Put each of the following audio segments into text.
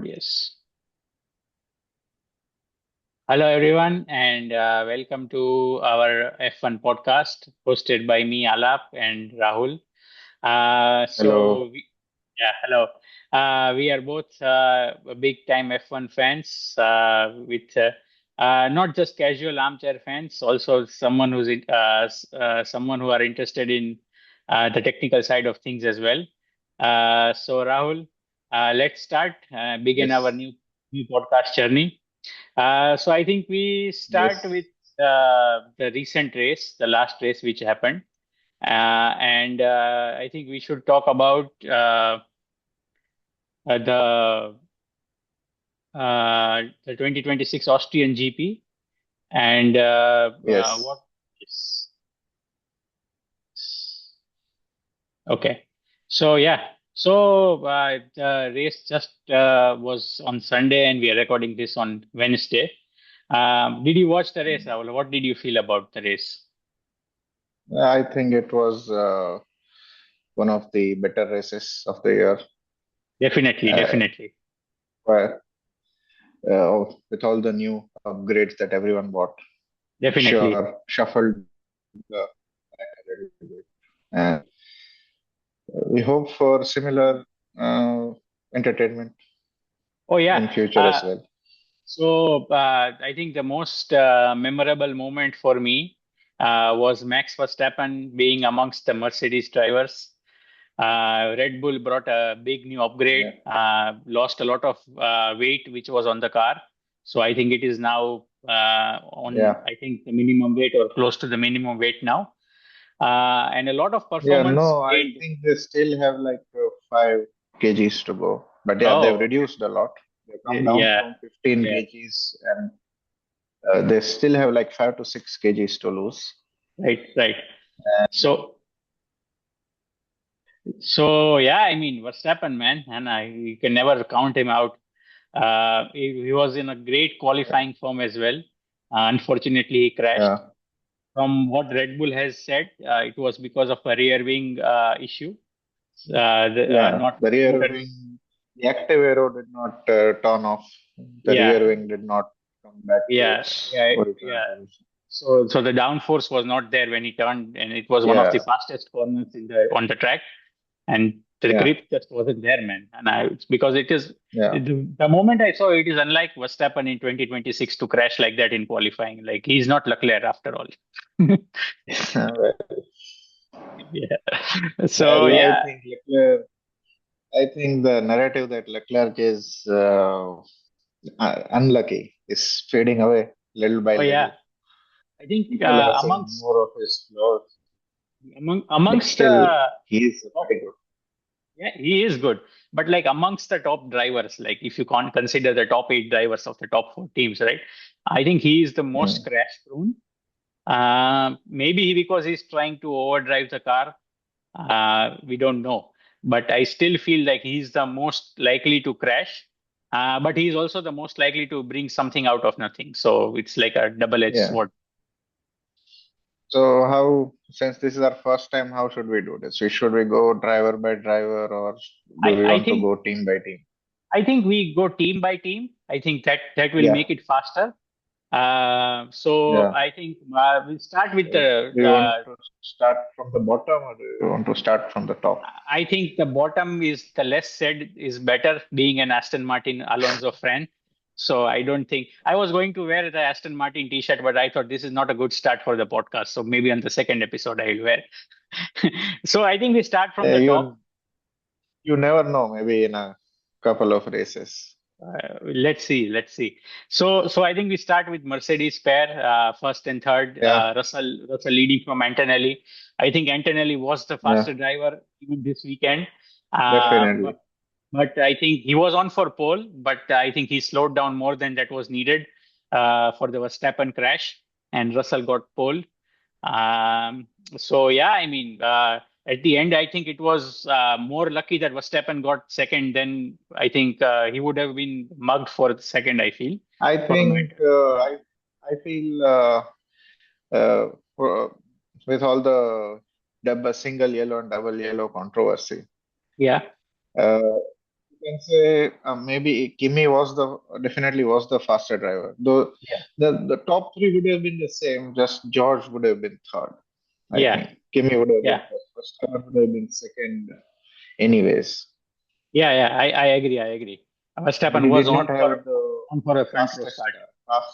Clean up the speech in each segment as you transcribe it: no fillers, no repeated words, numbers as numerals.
Yes. Hello, everyone, and welcome to our F1 podcast hosted by me, Alap, and Rahul. Uh, Hello. so, we, hello. We are both big time F1 fans with not just casual armchair fans, also someone who are interested in the technical side of things as well. So, Rahul, let's start, begin our Yes. new podcast journey. So I think we start Yes. with the recent race, the last race which happened, and I think we should talk about the 2026 Austrian GP and Yes. what is okay. So yeah, so the race just was on Sunday, and we are recording this on Wednesday. Did you watch the race, Rahul? What did you feel about the race? I think it was one of the better races of the year. Definitely, Uh, definitely. where, with all the new upgrades that everyone bought, Definitely. sure, shuffled the pack a little bit. And we hope for similar uh, entertainment Oh yeah. in future Uh, as well. I think the most memorable moment for me was Max Verstappen being amongst the Mercedes drivers. Red Bull brought a big new upgrade, Yeah. lost a lot of weight which was on the car. So I think it is now on, Yeah. I think, the minimum weight or close to the minimum weight now. And a lot of Yeah. performance No, I gained. think they still have like 5 kgs to go. But yeah, they've Oh, okay. reduced a lot. They come down Yeah, from 15 yeah, kgs and they still have like 5 to 6 kgs to lose. right, right. And So, so yeah, I mean, Verstappen, man, and you can never count him out. He was in a great yeah, qualifying form as well. Unfortunately, he crashed. yeah, From what Red Bull has said, it was because of a rear wing issue. yeah. Not The rear motor. wing, the active aero did not turn off. The Yeah, rear wing did not come back to yeah, its yeah, original yeah. position. So the downforce was not there when he turned, and it was one of the Yeah, fastest corners in the on the track. And the yeah, grip just wasn't there, man. And it's because it is yeah. the moment I saw it is unlike Verstappen in 2026 to crash like that in qualifying. Like he's not Leclerc after all. Yeah. So Well, yeah, I think the narrative that Leclerc is unlucky is fading away little by oh yeah. little. I think People are seeing more of his flaws, but amongst still, the he is top, pretty good. yeah, he is good. But like amongst the top drivers, like if you can't consider the top eight drivers of the top four teams, right? I think he is the most Mm. crash prone. Maybe because he's trying to overdrive the car. We don't know. But I still feel like he's the most likely to crash. But he's also the most likely to bring something out of nothing. So it's like a double-edged Yeah. sword. So since this is our first time, how should we do this? Should we go driver by driver, or do we I want to think go team by team? I think we go team by team. I think that will Yeah. make it faster. So Yeah. I think we'll start with So the. do you want to start from the bottom, or do you want to start from the top? I think the bottom is the less said is better, being an Aston Martin Alonso fan. So I don't think I was going to wear the Aston Martin T-shirt, but I thought this is not a good start for the podcast. So maybe on the second episode I will wear. So I think we start from Yeah, the top. you never know. Maybe in a couple of races. Let's see, let's see. So I think we start with Mercedes pair, first and third. Yeah. Russell leading from Antonelli. I think Antonelli was the Yeah. faster driver even this weekend. But Definitely. but I think he was on for pole, but I think he slowed down more than that was needed for the Verstappen crash, and Russell got pole. Um, so yeah, I mean, at the end, I think it was more lucky that Verstappen got second than I think he would have been mugged for the second. I feel I from think I feel uh, for, with all the double single yellow and double yellow controversy, yeah, uh, can say maybe Kimi was the definitely was the faster driver. Though Yeah, the top three would have been the same, just George would have been third. I yeah, think Kimi would have yeah, been first. Verstappen would have been second, anyways. yeah. I agree. I agree. Verstappen We was did not have the on for a front row fastest start. car.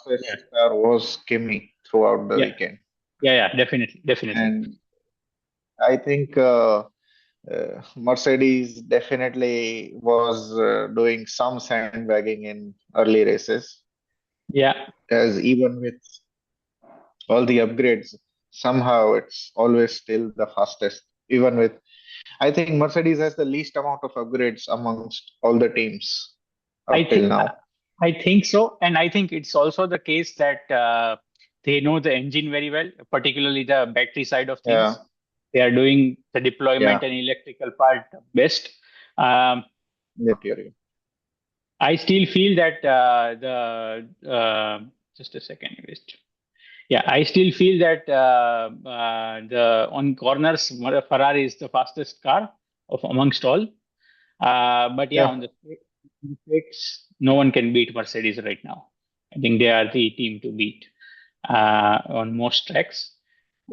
Yeah, Fastest car was Kimi throughout the yeah, weekend, yeah. Definitely, definitely. and I think Mercedes definitely was doing some sandbagging in early races, Yeah, as even with all the upgrades, somehow it's always still the fastest. Even with, I think Mercedes has the least amount of upgrades amongst all the teams I up till think now. I think so, and I think it's also the case that they know the engine very well, particularly the battery side of Yeah, things. They are doing the deployment yeah, and electrical part best. Um, yeah, theory. I still feel that the just a second, wait. Yeah, I still feel that the on corners, Ferrari is the fastest car of amongst all. But yeah, Yeah, on the straights, no one can beat Mercedes right now. I think they are the team to beat on most tracks.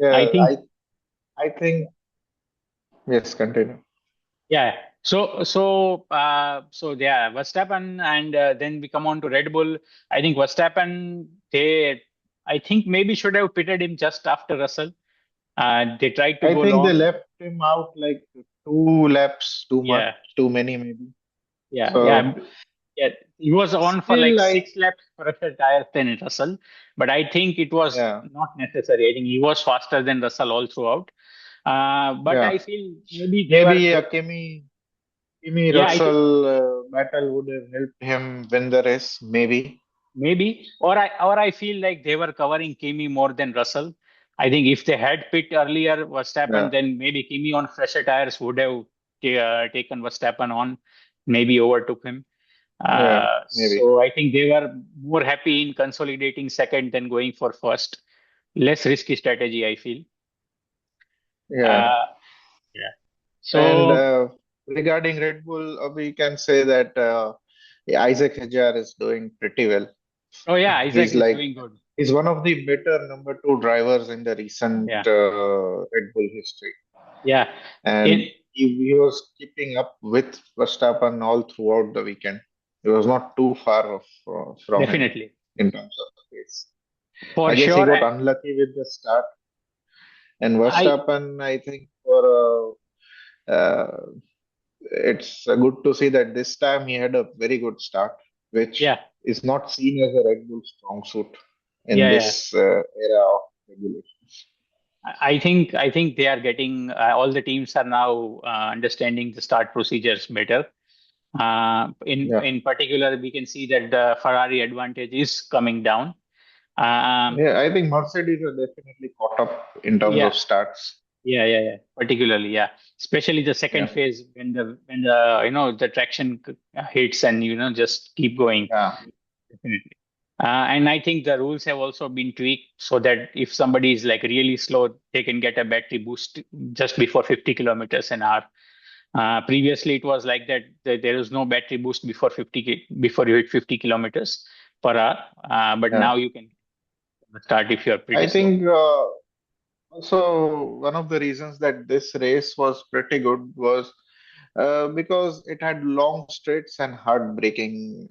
I yeah. think, I think yes. Continue. yeah. So yeah, Verstappen, and then we come on to Red Bull. I think Verstappen, I think maybe should have pitted him just after Russell. They tried to I go think they long. left him out like 2 laps too much, Yeah, too many maybe. yeah. So Yeah, he was on for still, like like, 6 laps fresher tires than Russell, but I think it was yeah, not necessary. I think he was faster than Russell all throughout. But yeah. I feel maybe they were, Maybe a Kimi yeah, I think Russell battle would have helped him win the race. Maybe. maybe, or I feel like they were covering Kimi more than Russell. I think if they had pit earlier Verstappen, Yeah, then maybe Kimi on fresher tires would have taken Verstappen on, maybe overtook him. yeah, maybe. So I think they were more happy in consolidating second than going for first. Less risky strategy, I feel. Yeah. Uh, yeah. And So, regarding Red Bull, we can say that yeah, Isaac Hajar is doing pretty well. oh yeah, Isaac He's is like doing good. he's one of the better number two drivers in the recent Yeah, Red Bull history, yeah. and In he was keeping up with Verstappen all throughout the weekend. He was not too far off from him Definitely, in terms of pace. for I guess he sure. got unlucky with the start, and I Verstappen, I think, uh, it's good to see that this time he had a very good start, which yeah, is not seen as a Red Bull strong suit in yeah, yeah. this era of regulations. I think they are getting all the teams are now understanding the start procedures better. Yeah, In particular, we can see that the Ferrari advantage is coming down. Um, yeah, I think Mercedes are definitely caught up in terms yeah, of starts. yeah. Particularly, yeah. Especially the second Yeah, phase when the the traction hits and just keep going. yeah, Definitely. And I think the rules have also been tweaked so that if somebody is like really slow, they can get a battery boost just before 50 kilometers an hour. Previously, it was like that there is no battery boost before you hit 50 kilometers per hour. But yeah. now you can start if you're pretty I slow. think also one of the reasons that this race was pretty good was because it had long straights and hard braking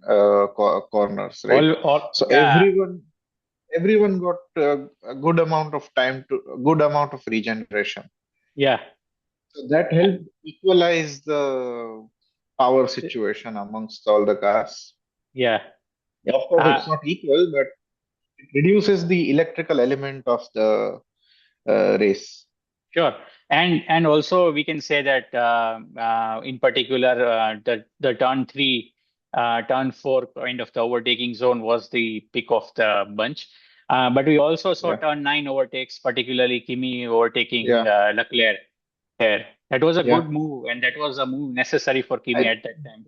corners, right? So Yeah, everyone got a good amount of time to a good amount of regeneration. yeah, So that helped equalize the power situation amongst all the cars. yeah. Yeah, of course, Uh, it's not equal, but it reduces the electrical element of the race. Sure. And also we can say that in particular the turn three, turn four kind of the overtaking zone was the pick of the bunch. But we also saw Yeah, turn nine overtakes, particularly Kimi overtaking yeah, Leclerc here. That was a good yeah. move, and that was a move necessary for Kimi I at that time.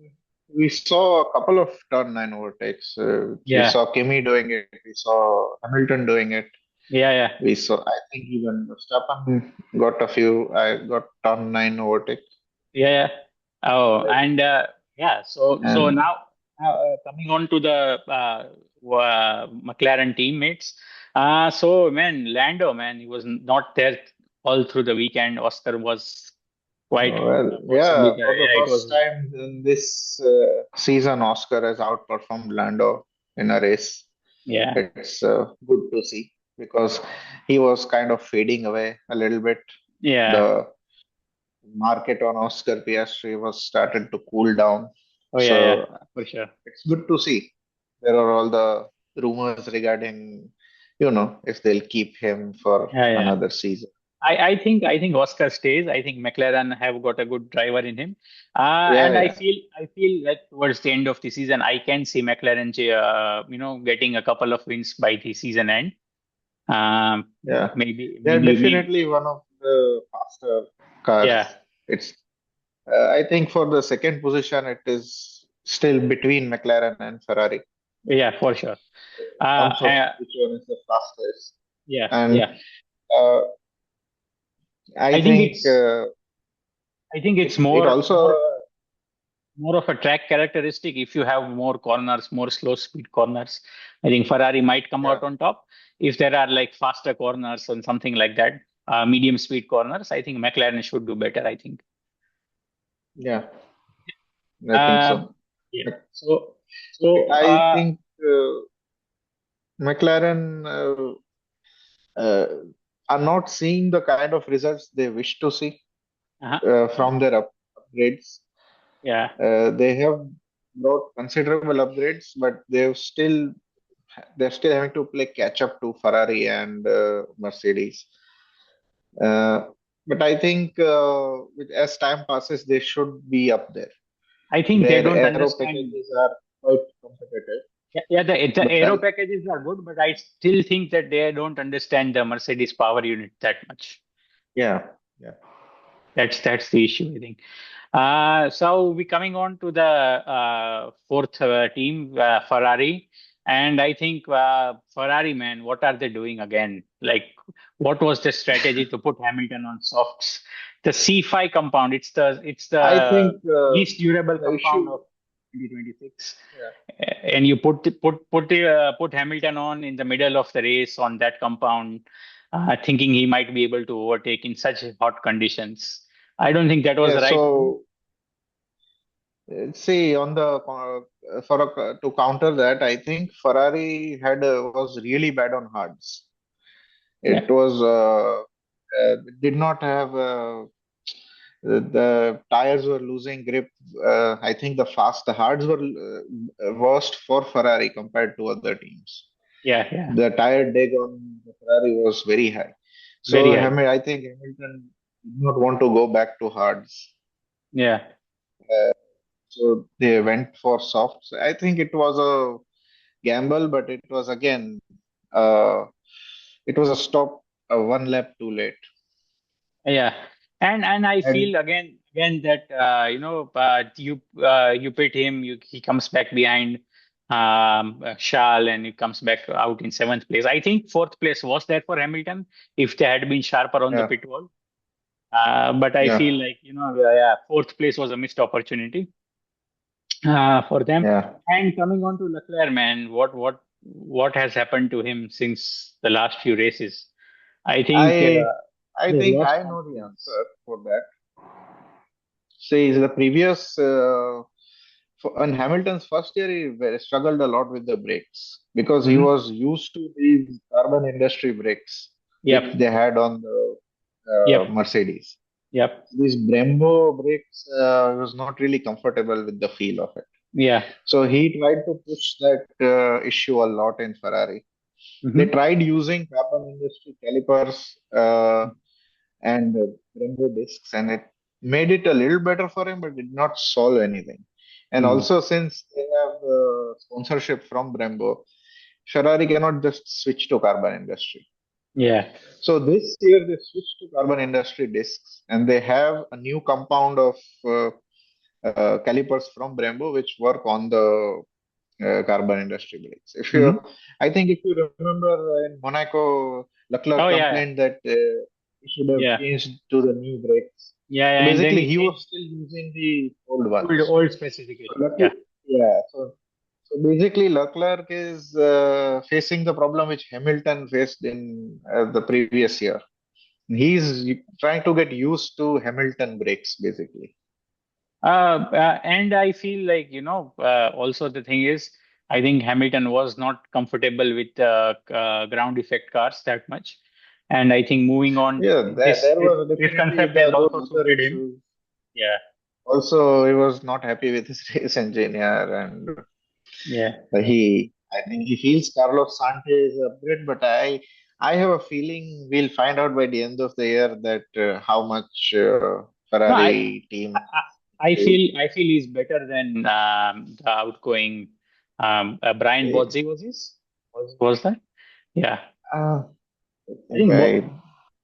We saw a couple of turn nine overtakes. We Yeah, saw Kimi doing it. We saw Hamilton doing it. yeah. We saw, I think, even Verstappen got a few. I got turn nine overtakes. Yeah. Oh, Like, and Yeah. So And now, coming on to the McLaren teammates. So man, Lando, man, he was not there all through the weekend. Oscar was quite well, possibly yeah, there. for the Yeah, it first was. time in this season, Oscar has outperformed Lando in a race. Yeah, It's good to see because he was kind of fading away a little bit. yeah. The market on Oscar Piastri was started to cool down. Oh yeah, yeah, So for sure. it's good to see. There are all the rumors regarding, if they'll keep him for Yeah, yeah. another season. I think Oscar stays. I think McLaren have got a good driver in him, Yeah, and I yeah, feel I feel that towards the end of the season, I can see McLaren, getting a couple of wins by the season end. Um, yeah. They're maybe, definitely one of the faster cars. yeah, It's, I think for the second position, it is still between McLaren and Ferrari yeah, for sure. in terms of which one is the fastest. Yeah, And yeah. uh, I I think think it's I think it's it more also, more of a track characteristic. If you have more corners, more slow speed corners, I think Ferrari might come yeah, out on top. If there are like faster corners and something like that, medium speed corners, I think McLaren should do better. I think. yeah, I think so. Um, yeah. But I So, think McLaren uh, are not seeing the kind of results they wish to see uh from their upgrades. yeah, They have brought considerable upgrades, but they're still having to play catch up to Ferrari and Mercedes. Uh, but I think as time passes, they should be up there. I think they Their don't aero understand. packages are quite competitive. Yeah, the But aero packages are good, but I still think that they don't understand the Mercedes power unit that much. yeah, yeah, That's the issue, I think. So we coming on to the fourth team, Ferrari, and I think Ferrari, man, what are they doing again? Like, what was the strategy to put Hamilton on softs? The C5 compound, it's I the think least durable the compound issue. of 2026, Yeah. and you put Hamilton on in the middle of the race on that compound, thinking he might be able to overtake in such hot conditions. I don't think that was Yeah, the right move. so see on the to counter that, I think Ferrari was really bad on hards. Yeah, It was did not have the tires were losing grip. I think the hards were worst for Ferrari compared to other teams. yeah, yeah. The tire deg on the Ferrari was very high. Very So high. I think Hamilton did not want to go back to hards. Yeah, So they went for softs. I think it was a gamble, but uh, it was a stop one lap too late. yeah. And I And feel again that you pit him, he comes back behind Charles, and he comes back out in seventh place. I think fourth place was there for Hamilton if they had been sharper on the yeah, pit wall. But I feel yeah, like yeah, fourth place was a missed opportunity for them. yeah. And coming on to Leclerc, man, what has happened to him since the last few races? I think I I they've think lost I know the confidence. answer for that. See, the previous in Hamilton's first year, he struggled a lot with the brakes because he Hmm. was used to these carbon industry brakes which Yep, they had on the yep, Mercedes. yep, These Brembo brakes was not really comfortable with the feel of it. yeah. So he tried to push that issue a lot in Ferrari. They Hmm. tried using carbon industry calipers and Brembo discs, and it made it a little better for him, but did not solve anything. And Mm. also, since they have sponsorship from Brembo, Ferrari cannot just switch to carbon industry. Yeah. So this year they switched to carbon industry discs, and they have a new compound of calipers from Brembo which work on the carbon industry brakes. Hmm. I think if you remember in Monaco, Leclerc Oh yeah, complained that. he should have Yeah. changed to the new brakes. Yeah, So yeah. And then basically, he he changed was still using the old old ones. old So specification. Yeah. lucky, yeah. So basically, Leclerc is facing the problem which Hamilton faced in the previous year. He's trying to get used to Hamilton brakes, basically. And I feel like, also the thing is, I think Hamilton was not comfortable with ground effect cars that much. And I think moving on, Yeah, this there this was this definitely concept has those also other suited him. issues. Yeah, Also, he was not happy with his race engineer, and yeah. I think he feels Carlos Sainz is a upgrade, but I have a feeling we'll find out by the end of the year that how much No, Ferrari team improved. I feel he's better than the outgoing Brian Eh, Bozzi was that? Yeah, Uh, I I think think I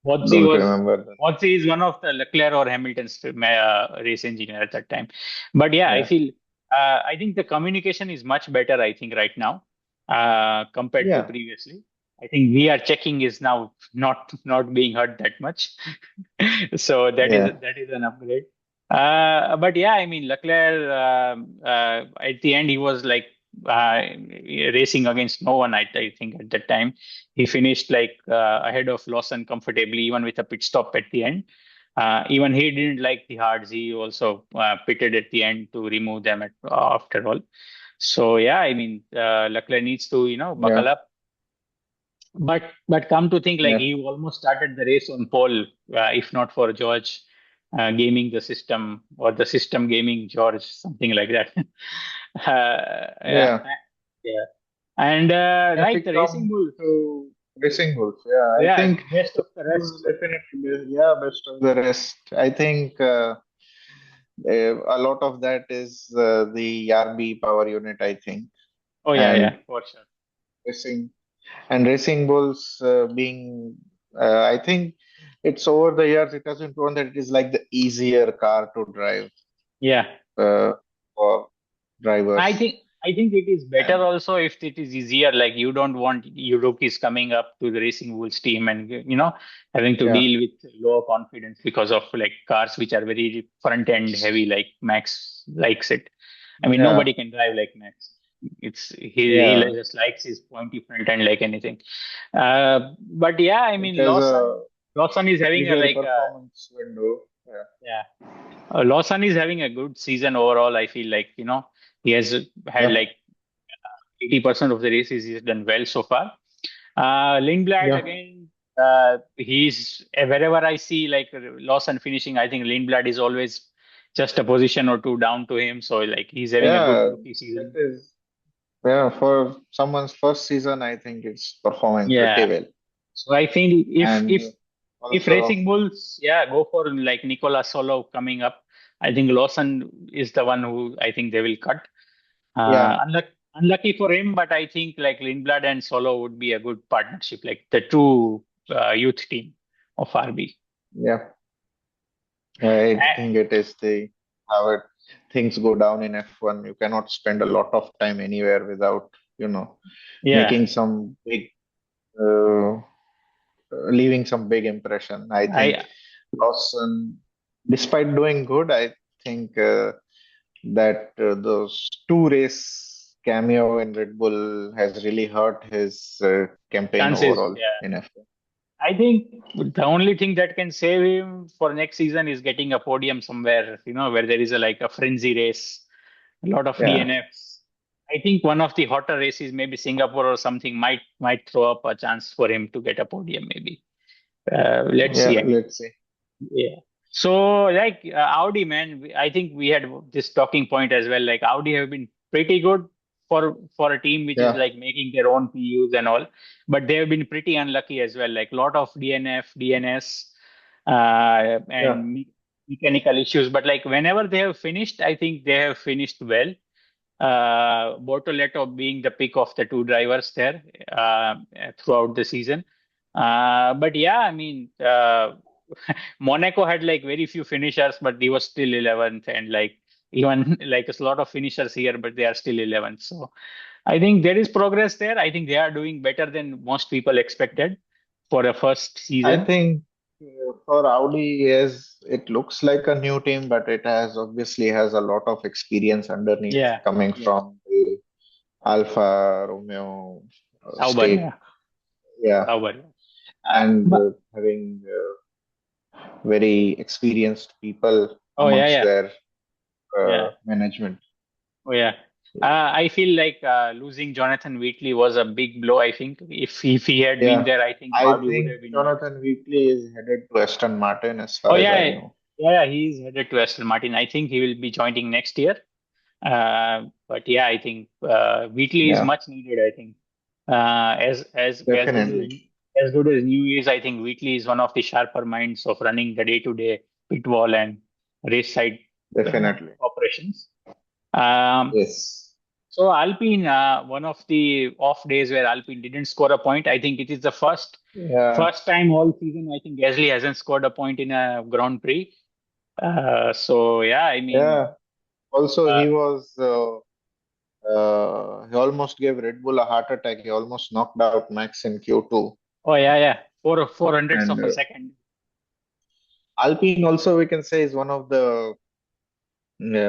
don't remember the name. Bozzi is one of the Leclerc or Hamilton's race engineer at that time. But yeah, Yeah, I think the communication is much better. I think right now compared to yeah, previously. I think VR checking is now not being heard that much. So yeah, that is an upgrade. But yeah, I mean Leclerc at the end he was like racing against no one. I think at that time he finished like ahead of Lawson comfortably, even with a pit stop at the end. Even he didn't like the hards. He also pitted at the end to remove them after all. So yeah, I mean Leclerc needs to buckle yeah, up. But come to think, like yeah, he almost started the race on pole, if not for George gaming the system or the system gaming George, something like that. Yeah, yeah. yeah. And If right, we the Racing come Bull, to racing bulls, yeah, I yeah, think best of the he will rest. definitely be, yeah, best of the rest. I think a lot of that is the RB power unit, I think, Oh yeah, and yeah, for sure. racing racing bulls being, I think it's over the years it has been proven that it is like the easier car to drive Yeah. uh, for I drivers, think I think it is better and also if it is easier. Like you don't want your rookies coming up to the Racing Bulls team and having to yeah, deal with lower confidence because of like cars which are very front end heavy, like Max likes it. I mean, yeah, nobody can drive like Max. He yeah. just likes his pointy front end like anything. But yeah, I It mean has Lawson a Lawson is having a bigger like performance window. Yeah, yeah. Lawson is having a good season overall. I feel like, he has had yeah, like 80% of the races he's done well so far. Lindblad yeah, again, he's wherever I see like Lawson finishing, I think Lindblad is always just a position or two down to him. So like he's having a good yeah. rookie That season. is, yeah, for someone's first season, I think it's performing pretty Yeah. well. So I feel And if also, Racing Bulls, yeah, go for like Nicolas Solo coming up. I think Lawson is the one who I think they will cut. yeah, Unlucky for him, but I think like Lindblad and Solo would be a good partnership, like the true youth team of RB. yeah. I Uh, think it is the how it, things go down in F1. You cannot spend a lot of time anywhere without, you know, yeah, making some big, uh, leaving some big impression. I think I Lawson, despite doing good, I think that those two race cameo in Red Bull has really hurt his campaign chances. overall Yeah, in F1. I think the only thing that can save him for next season is getting a podium somewhere. Where there is a like a frenzy race, a lot of Yeah, DNFs. I think one of the hotter races, maybe Singapore or something, might throw up a chance for him to get a podium. Maybe. Let's see. yeah. I mean. Let's see. Yeah. So, like Audi, man, I think we had this talking point as well. Like Audi have been pretty good for a team which is Yeah, like making their own PUs and all, but they have been pretty unlucky as well. Like lot of DNF, DNS, yeah, and mechanical issues. But like whenever they have finished, I think they have finished well. Bortoleto being the pick of the two drivers there throughout the season. But yeah, I mean, Monaco had like very few finishers, but he was still 11th, and like even like a lot of finishers here, but they are still 11th. So I think there is progress there. I think they are doing better than most people expected for a first I season. think. For Audi, yes, it looks like a new team, but it has obviously has a lot of experience underneath Yeah, coming yeah. from the Alfa Romeo Sauber, state. yeah. Yeah, Sauber. and But, having very experienced people oh yeah, amongst yeah, their yeah. management. Oh yeah. I feel like losing Jonathan Wheatley was a big blow. I think if he had been Yeah, there, I think I Audi would think have been much. Jonathan Weekly is headed to Aston Martin, as Oh far as yeah, I know. yeah. He's headed to Aston Martin. I think he will be joining next year. But yeah, I think Wheatley is Yeah, much needed. I think as good definitely, as good as New is, I think Wheatley is one of the sharper minds of running the day-to-day pit wall and race side definitely. operations. Um, Yes. so Alpine, one of the off days where Alpine didn't score a point. I think it is the Yeah, first time all season. I think Gasly hasn't scored a point in a Grand Prix. So yeah, I mean, yeah. Also, uh, he almost gave Red Bull a heart attack. He almost knocked out Max in Q2. oh yeah, yeah, four hundredths And of a second. Alpine also, we can say, is one of the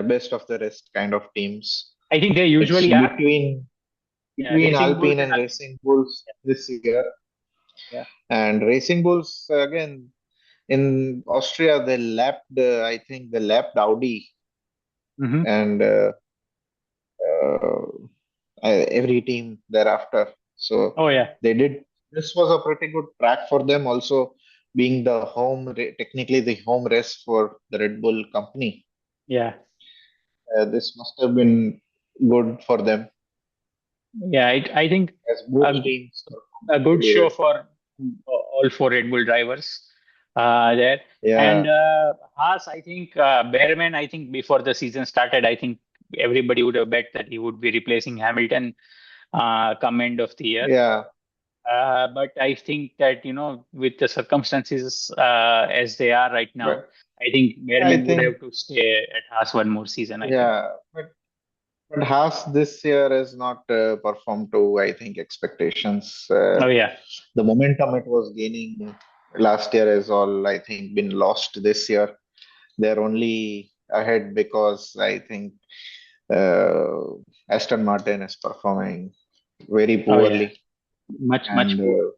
best of the rest kind of teams. I think they It's usually are. Yeah, between Racing Bulls Alpine and and Alpine. Racing Bulls this year. Yeah. And Racing Bulls again in Austria, they lapped. I think they lapped Audi, Hmm. and uh, every team thereafter. So Oh yeah, they did. This was a pretty good track for them. Also, being the technically the home race for the Red Bull company. yeah, This must have been good for them, yeah. I think as a, both teams performed a good really show well. for all four Red Bull drivers there. And Yeah, Haas, I think Behrman, I think before the season started, I think everybody would have bet that he would be replacing Hamilton come end of the year. yeah. But I think that, with the circumstances as they are right now, But I think I Behrman would have think to stay at Haas one more season, I think. yeah, but Haas this year has not performed to, I think, expectations. Oh, yeah. The momentum it was gaining last year has all, I think, been lost this year. They're only ahead because I think uh, Aston Martin is performing very Oh, yeah. poorly, Much, and much poor.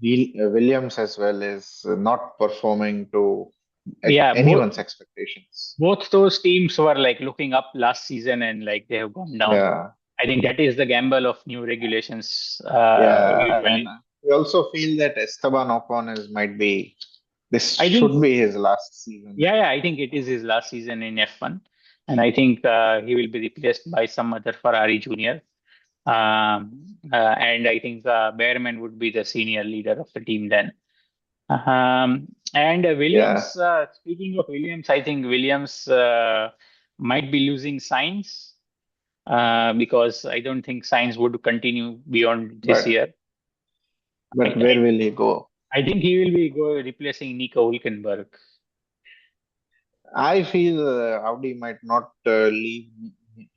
Williams as well is not performing to Yeah, anyone's expectations. both those teams were like looking up last season and like they have gone down. Yeah, I think that is the gamble of new regulations, yeah, and usually. we also feel that Esteban Ocon is might be this I think, should be his last season. yeah, I think it is his last season in F1. And I think he will be replaced by some other Ferrari junior. And I think Behrman would be the senior leader of the team then. And Yeah, Williams, speaking of Williams, I think Williams might be losing Sainz because I don't think Sainz would continue beyond this but year. I, where I, will he go? I think he will be replacing Nico Hülkenberg. I feel Audi might not leave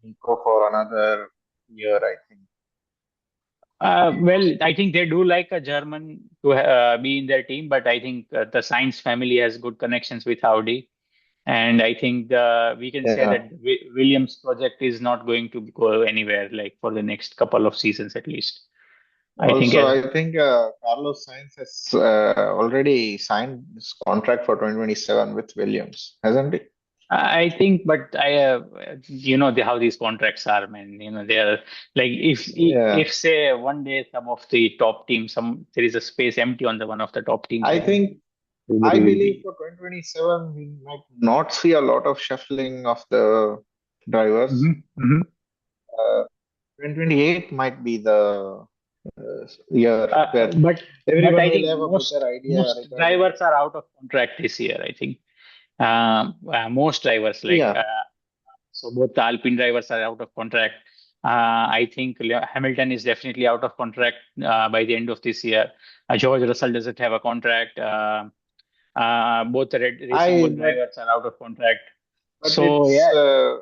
Nico for another year. I think. Well, I think they do like a German to be in their team, but I think the Sainz family has good connections with Audi. And I think we can say Yeah. that Williams project is not going to go anywhere, like for the next couple of seasons at least. I think Also, as I think Carlos Sainz has already signed his contract for 2027 with Williams, hasn't he? I think, but how these contracts are, man. They are like Yeah. if say one day some of the top teams, there is a space empty on the one of the top teams. I I think think I everybody will believe be. for 2027 we might not see a lot of shuffling of the drivers. Hmm. Hmm. 2028 might be the year where But everyone I will think have a better idea most regarding. drivers are out of contract this year. I think most drivers Yeah, so both the Alpine drivers are out of contract. I think Hamilton is definitely out of contract by the end of this year. George Russell doesn't have a contract. Both the Racing Bull I drivers are out of contract. but So it's yeah,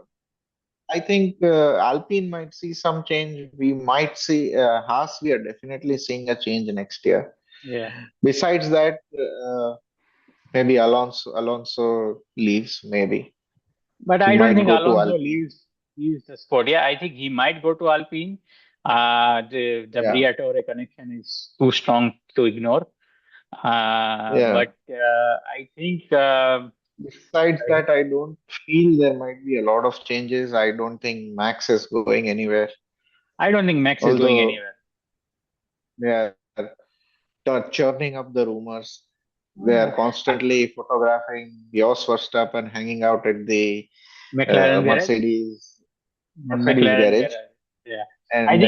I think Alpine might see some change. We might see Haas. We are definitely seeing a change next year. Yeah. Besides that, maybe Alonso leaves. Maybe But he I don't might think go to Alonso Alpine. leaves the sport. Yeah, I think he might go to Alpine. The Yeah, Briatore connection is too strong to ignore. yeah. But I think Besides that, I don't feel there might be a lot of changes. I don't think Max is going anywhere. I don't think Max is going Although anywhere. they are churning up the rumors, they are Uh, constantly photographing Jos Verstappen hanging out at the McLaren garage and Mercedes McLaren garage, garage. Yeah, I and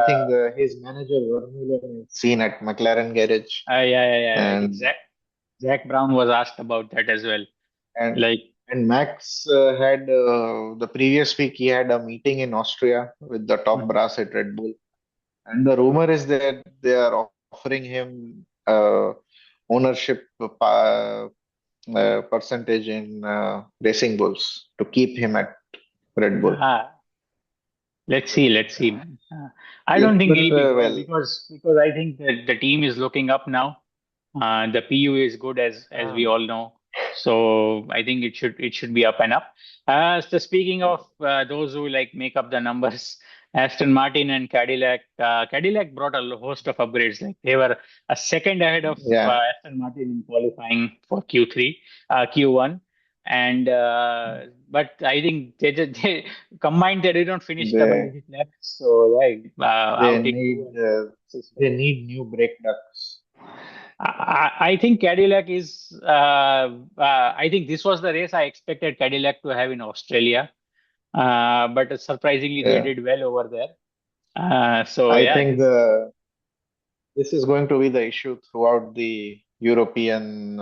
think his manager Vermeulen is seen at McLaren garage, yeah. I think and Zach Brown was asked about that as well. and Like, Max had the previous week he had a meeting in Austria with the top mhm. brass at Red Bull, and the rumor is that they are offering him ownership percentage in Racing Bulls to keep him at Red Bull. ah, let's see, man. I Yes, don't think but he'll be there well, because I think that the team is looking up now. The PU is good as we um, all know, so I think it should be up and up. So speaking of those who like make up the numbers, Aston Martin and Cadillac. Cadillac brought a host of upgrades. Like they were a second ahead of yeah, Aston Martin in qualifying for Q3, Q1, and but I think they combined they didn't finish they double-digit laps. So like they out in need two and they need new brake ducts. I think Cadillac is. I think this was the race I expected Cadillac to have in Australia, but surprisingly they Yeah, did well over there. So I yeah, think this. this is going to be the issue throughout the European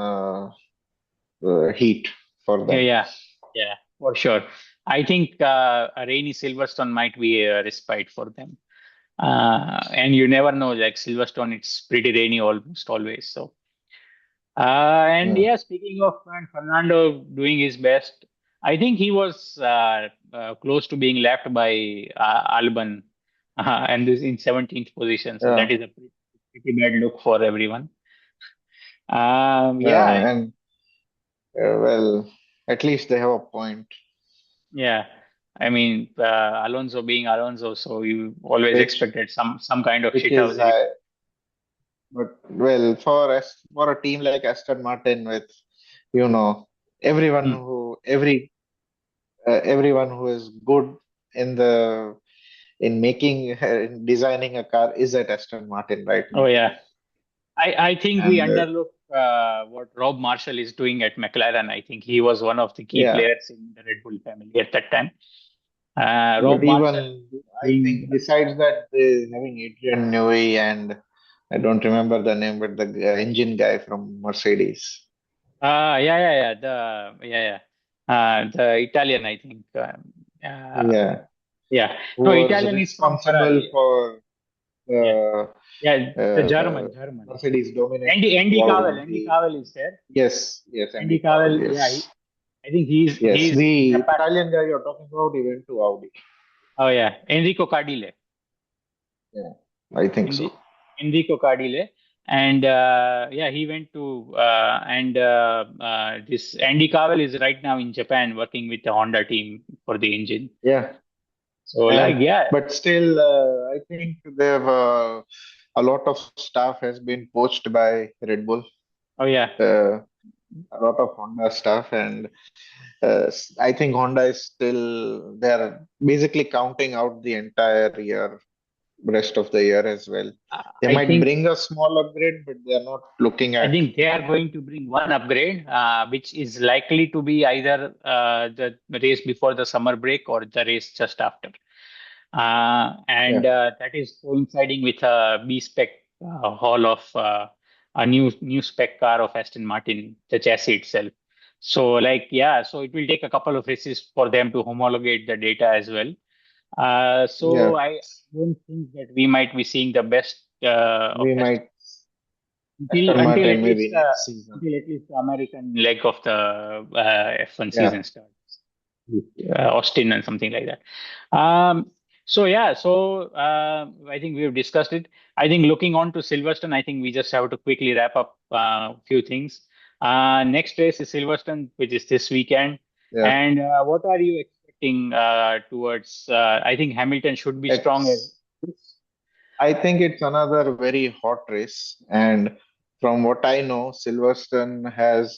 heat for Yeah, them. yeah, for sure. I think a rainy Silverstone might be a respite for them. And you never know, like Silverstone, it's pretty rainy almost always. So. And Yeah, yeah, speaking of Fernando doing his best, I think he was close to being left by Albon, and this in 17th position. So that yeah, is a pretty bad look for everyone. Yeah, yeah, and well, at least they have a point, yeah. I mean, Alonso being Alonso, so you always which expected some kind of which is shithouse report. but well for a team like Aston Martin with you know everyone Hmm. who everyone who is good in the in making in designing a car is at Aston Martin right Oh now, yeah. I think we and underlook what Rob Marshall is doing at McLaren. I think he was one of the key yeah, players in the Red Bull family at that time. but Rob Marshall even I doing, think besides that, they having Adrian Newey and I don't remember the name, but the engine guy from Mercedes. the Italian, I think. Yeah, Yeah, who no, was Italian is from responsible Ferrari. for Yeah, the yeah, the uh, German. Mercedes Andy domination Andy Cowell, throughout Andy the. Cowell is there. Yes, yes, Andy Andy Cowell. Cowell, yeah, Yes, I think he's yes. he's in The Japan. Italian guy you're talking about, he went to Audi. Oh yeah, Enrico Cardile. Yeah, I think so. Enrico Cardile, and yeah, he went to and this Andy Cowell is right now in Japan working with the Honda team for the engine. Yeah, So like and yeah, but still, I think they've a lot of staff has been poached by Red Bull. oh yeah, Uh, a lot of Honda staff, and I think Honda is still they're basically counting out the entire year, rest of the year as well. They I might think bring a small upgrade, but they're not looking I at. think they are going to bring one upgrade, which is likely to be either the race before the summer break or the race just after. And Yeah, that is coinciding with a B spec haul of a new spec car of Aston Martin, the chassis itself. So like yeah, so it will take a couple of races for them to homologate the data as well. yeah, So I don't think that we might be seeing the best of we Aston might until Aston until Martin at maybe least next season. the American leg of the F1 Yeah, season starts, with, Austin and something like that. Um, So yeah, so I think we've discussed it. I think looking on to Silverstone, I think we just have to quickly wrap up a few things. Next race is Silverstone, which is this weekend. Yeah, And what are you expecting towards? I think Hamilton should be strong as. it's. I think it's another very hot race, and from what I know, Silverstone has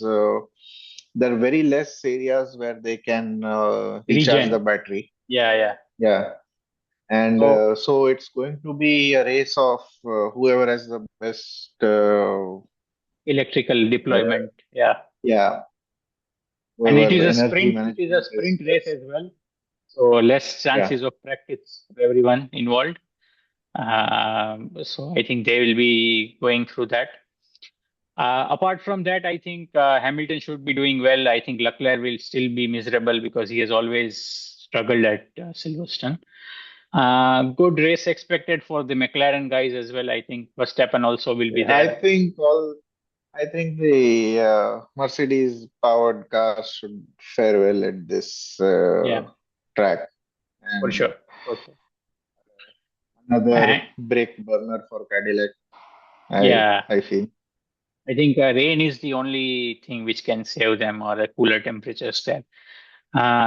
there are very less areas where they can recharge the Region. battery. Yeah, yeah. Yeah, and So so it's going to be a race of whoever has the best. electrical Uh, deployment. Yeah. yeah, And it whoever is a energy sprint. It is a management is sprint race best. as well. So less Yeah, chances of practice for everyone involved. So I think they will be going through that. Apart from that, I think Hamilton should be doing well. I think Leclerc will still be miserable because he has always struggled at Silverstone. Good race expected for the McLaren guys as well. I think Verstappen also will be I there. think all. I think the Mercedes powered cars should fare well at this Yeah, track. for And sure. For sure. another And brake burner for Cadillac, yeah, I feel. I think rain is the only thing which can save them or a cooler temperatures there.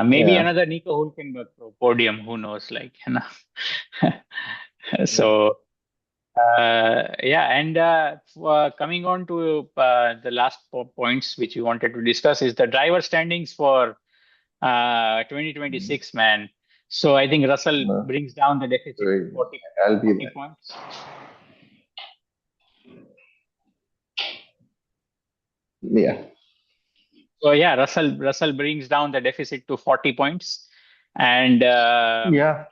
Maybe Yeah. another Nico Hulkenberg podium. Who knows? Like, you know. Yeah. So. Yeah, and coming on to the last points which we wanted to discuss is the driver standings for 2026, man. So I think Russell Uh, brings down the deficit to so 40, I'll be 40 there. points. Yeah. So yeah, Russell brings down the deficit to 40 points, and Yeah.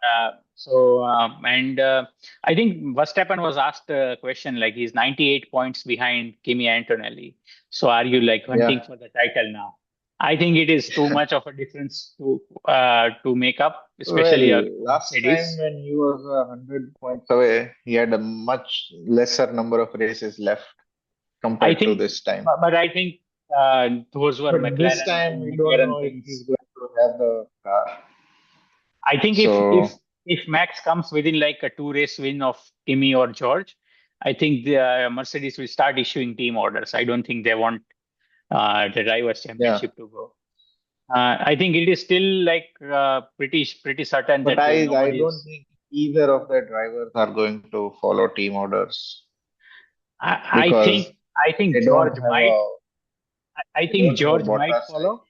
I think Verstappen was asked a question like he's 98 points behind Kimi Antonelli. So are you like hunting Yeah. for the title now? I think it is too much of a difference to make up, especially Well, for last time Mercedes. when he was 100 points away, he had a much lesser number of races left I compared to think, this time. but I think those were But this McLaren time, and we don't McLaren know if he's things. going to have the car. I think So, if Max comes within like a two race win of Kimi or George, I think the Mercedes will start issuing team orders. I don't think they want the drivers' yeah. championship to go. I think it is still like pretty certain But that I nobody don't is. think either of the drivers are going to follow team orders I because think I think they don't George have might. a I they think don't have a George might Bottas. follow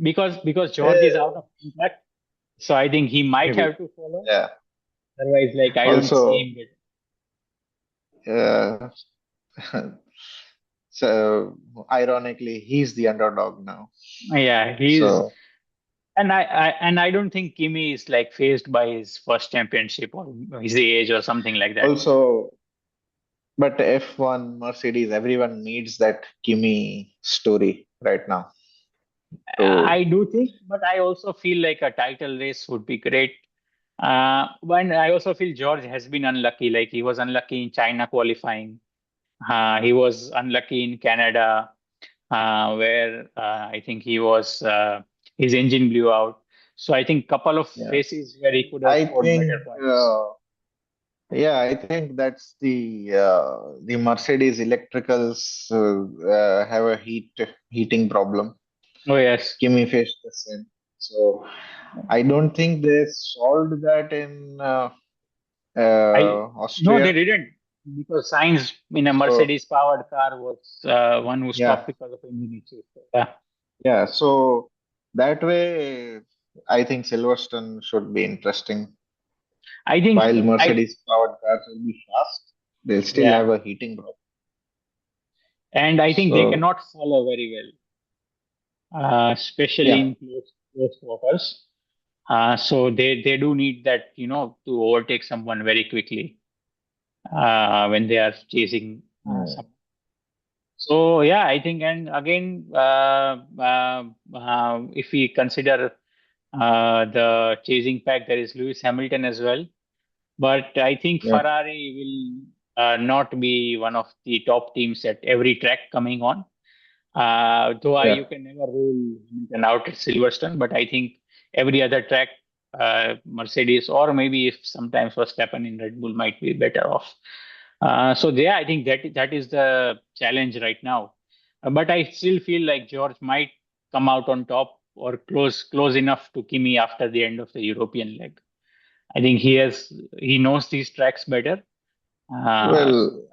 because George is out Eh, of contract. So I think he might maybe. have to follow. Yeah. Otherwise, like I don't see Also, him. uh, so ironically, he's the underdog now. Yeah, he's. So And I don't think Kimi is like phased by his first championship or his age or something like that. also, but F1 Mercedes, everyone needs that Kimi story right now. I So do think, but I also feel like a title race would be great. When I also feel George has been unlucky. Like he was unlucky in China qualifying. He was unlucky in Canada, where I think his engine blew out. So I think couple of yeah, races where he could have I scored think. better points. Yeah, I think that's the Mercedes electricals have a heating problem. Oh yes. Kimi faced the same. So I don't think they solved that in I No, they Austria. didn't because Sainz in a So Mercedes powered car was one who stopped yeah, because of engine issues. So, yeah, yeah. So that way, I think Silverstone should be interesting. I think While I Mercedes powered cars will be fast, they'll still yeah, have a heating problem. and I think they So cannot follow very well, especially yeah, in close quarters. So they do need that to overtake someone very quickly when they are chasing mm, someone. So yeah, I think and again if we consider the chasing pack, there is Lewis Hamilton as well. But I think yeah, Ferrari will not be one of the top teams at every track coming on. Though yeah. you can never rule Hamilton out at Silverstone, but I think every other track. Mercedes, or maybe if sometimes Verstappen in Red Bull might be better off. So yeah, I think that is the challenge right now. But I still feel like George might come out on top or close enough to Kimi after the end of the European leg. I think he knows these tracks better. Uh, Well,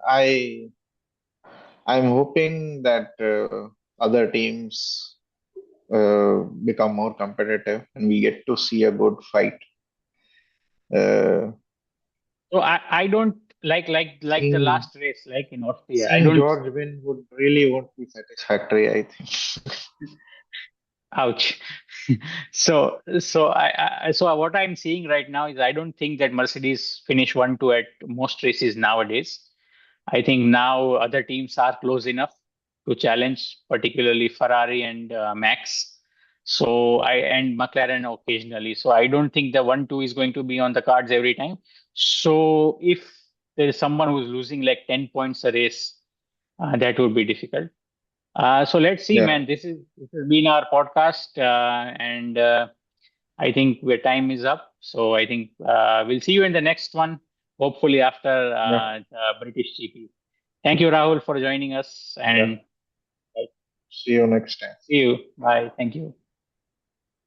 I'm hoping that other teams become more competitive and we get to see a good fight. Uh, so I don't like the seeing last race, like in Austria. I seeing don't. George win would really won't be satisfactory, I think. Ouch. So what I'm seeing right now is I don't think that Mercedes finish 1-2 at most races nowadays. I think now other teams are close enough to challenge, particularly Ferrari and Max. And McLaren occasionally. So I don't think the 1-2 is going to be on the cards every time. So if there is someone who's losing like 10 points a race, that would be difficult. So let's see, Yeah, man. This has been our podcast, and I think our time is up. So I think we'll see you in the next one, hopefully after yeah, the British GP. Thank you, Rahul, for joining us, yeah. and See you next time. see you. Bye. Thank you.